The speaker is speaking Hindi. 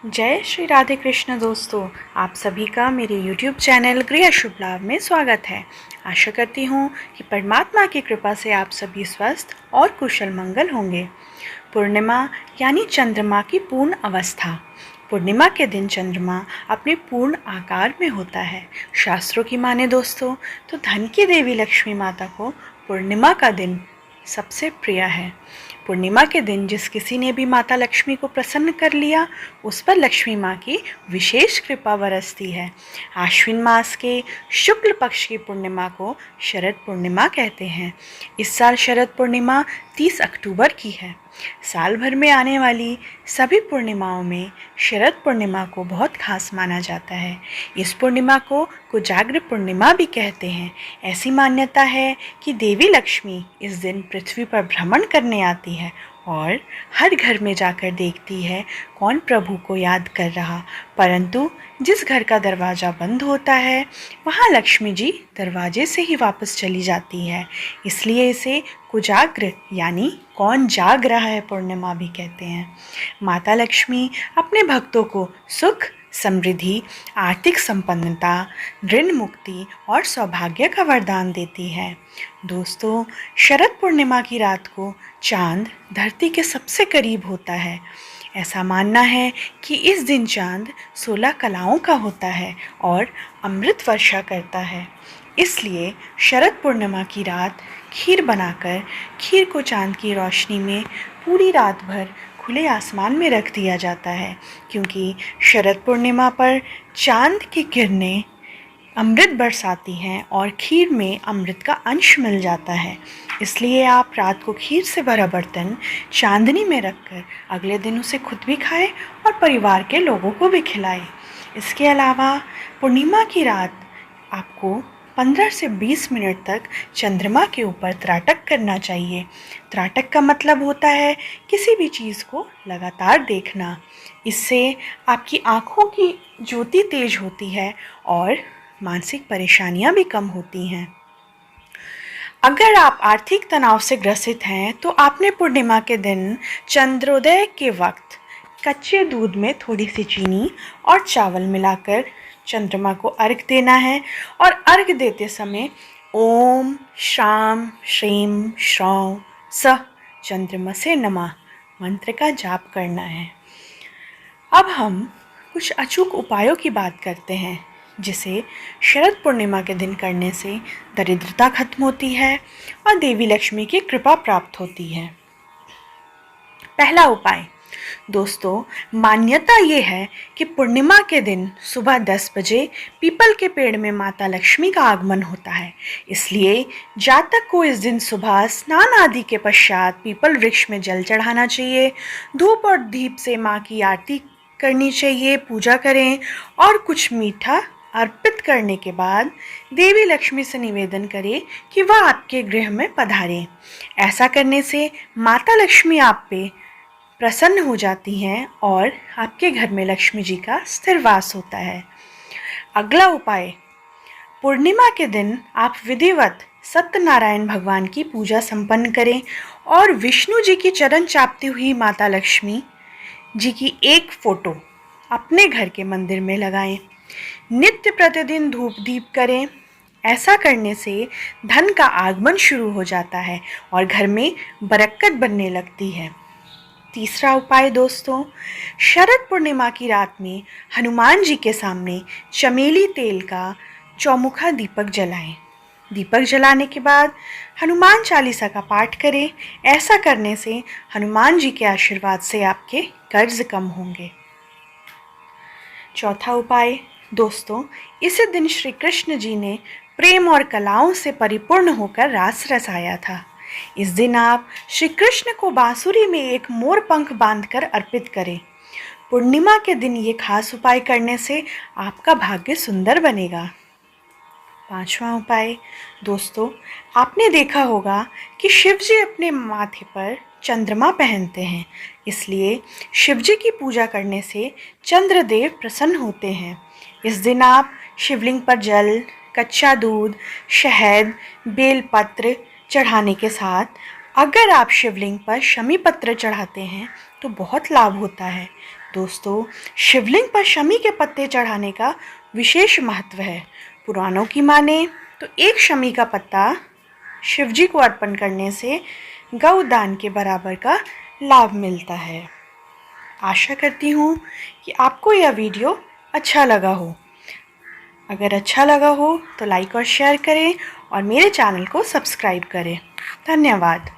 जय श्री राधे कृष्ण दोस्तों, आप सभी का मेरे YouTube चैनल गृह शुभ लाभ में स्वागत है। आशा करती हूँ कि परमात्मा की कृपा से आप सभी स्वस्थ और कुशल मंगल होंगे। पूर्णिमा यानी चंद्रमा की पूर्ण अवस्था। पूर्णिमा के दिन चंद्रमा अपने पूर्ण आकार में होता है। शास्त्रों की माने दोस्तों तो धन की देवी लक्ष्मी माता को पूर्णिमा का दिन सबसे प्रिय है। पूर्णिमा के दिन जिस किसी ने भी माता लक्ष्मी को प्रसन्न कर लिया, उस पर लक्ष्मी माँ की विशेष कृपा बरसती है। आश्विन मास के शुक्ल पक्ष की पूर्णिमा को शरद पूर्णिमा कहते हैं। इस साल शरद पूर्णिमा 30 अक्टूबर की है। साल भर में आने वाली सभी पूर्णिमाओं में शरद पूर्णिमा को बहुत खास माना जाता है। इस पूर्णिमा को कुजाग्र पूर्णिमा भी कहते हैं। ऐसी मान्यता है कि देवी लक्ष्मी इस दिन पृथ्वी पर भ्रमण करने आती है और हर घर में जाकर देखती है कौन प्रभु को याद कर रहा, परंतु जिस घर का दरवाज़ा बंद होता है वहाँ लक्ष्मी जी दरवाजे से ही वापस चली जाती है। इसलिए इसे कुजाग्र यानी कौन जाग रहा है पूर्णिमा भी कहते हैं। माता लक्ष्मी अपने भक्तों को सुख, समृद्धि, आर्थिक संपन्नता, ऋण मुक्ति और सौभाग्य का वरदान देती है। दोस्तों, शरद पूर्णिमा की रात को चांद धरती के सबसे करीब होता है। ऐसा मानना है कि इस दिन चांद 16 कलाओं का होता है और अमृत वर्षा करता है। इसलिए शरद पूर्णिमा की रात खीर बनाकर खीर को चांद की रोशनी में पूरी रात भर खुले आसमान में रख दिया जाता है, क्योंकि शरद पूर्णिमा पर चांद की किरणें अमृत बरसाती हैं और खीर में अमृत का अंश मिल जाता है। इसलिए आप रात को खीर से भरा बर्तन चांदनी में रखकर अगले दिन उसे खुद भी खाएं और परिवार के लोगों को भी खिलाएं। इसके अलावा पूर्णिमा की रात आपको 15 से 20 मिनट तक चंद्रमा के ऊपर त्राटक करना चाहिए। त्राटक का मतलब होता है किसी भी चीज़ को लगातार देखना। इससे आपकी आँखों की ज्योति तेज होती है और मानसिक परेशानियां भी कम होती हैं। अगर आप आर्थिक तनाव से ग्रसित हैं तो आपने पूर्णिमा के दिन चंद्रोदय के वक्त कच्चे दूध में थोड़ी सी चीनी और चावल मिलाकर चंद्रमा को अर्घ देना है और अर्घ देते समय ओम श्राम श्रीम श्रौं स चंद्रमसे नमः मंत्र का जाप करना है। अब हम कुछ अचूक उपायों की बात करते हैं जिसे शरद पूर्णिमा के दिन करने से दरिद्रता खत्म होती है और देवी लक्ष्मी की कृपा प्राप्त होती है। पहला उपाय दोस्तों, मान्यता ये है कि पूर्णिमा के दिन सुबह 10 बजे पीपल के पेड़ में माता लक्ष्मी का आगमन होता है। इसलिए जातक को इस दिन सुबह स्नान आदि के पश्चात पीपल वृक्ष में जल चढ़ाना चाहिए। धूप और दीप से माँ की आरती करनी चाहिए, पूजा करें और कुछ मीठा अर्पित करने के बाद देवी लक्ष्मी से निवेदन करें कि वह आपके गृह में पधारें। ऐसा करने से माता लक्ष्मी आप पे प्रसन्न हो जाती हैं और आपके घर में लक्ष्मी जी का स्थिर वास होता है। अगला उपाय, पूर्णिमा के दिन आप विधिवत सत्यनारायण भगवान की पूजा संपन्न करें और विष्णु जी की चरण चापती हुई माता लक्ष्मी जी की एक फोटो अपने घर के मंदिर में लगाएं। नित्य प्रतिदिन धूप दीप करें। ऐसा करने से धन का आगमन शुरू हो जाता है और घर में बरकत बनने लगती है। तीसरा उपाय दोस्तों, शरद पूर्णिमा की रात में हनुमान जी के सामने चमेली तेल का चौमुखा दीपक जलाएं। दीपक जलाने के बाद हनुमान चालीसा का पाठ करें। ऐसा करने से हनुमान जी के आशीर्वाद से आपके कर्ज कम होंगे। चौथा उपाय दोस्तों, इसी दिन श्री कृष्ण जी ने प्रेम और कलाओं से परिपूर्ण होकर रास रचाया था। इस दिन आप श्री कृष्ण को बांसुरी में एक मोर पंख बांधकर अर्पित करें। पूर्णिमा के दिन ये खास उपाय करने से आपका भाग्य सुंदर बनेगा। पांचवा उपाय दोस्तों, आपने देखा होगा कि शिव जी अपने माथे पर चंद्रमा पहनते हैं। इसलिए शिव जी की पूजा करने से चंद्रदेव प्रसन्न होते हैं। इस दिन आप शिवलिंग पर जल, कच्चा दूध, शहद, बेलपत्र चढ़ाने के साथ अगर आप शिवलिंग पर शमी पत्र चढ़ाते हैं तो बहुत लाभ होता है। दोस्तों, शिवलिंग पर शमी के पत्ते चढ़ाने का विशेष महत्व है। पुराणों की माने तो एक शमी का पत्ता शिवजी को अर्पण करने से गौदान के बराबर का लाभ मिलता है। आशा करती हूँ कि आपको यह वीडियो अच्छा लगा हो। अगर अच्छा लगा हो तो लाइक और शेयर करें और मेरे चैनल को सब्सक्राइब करें। धन्यवाद।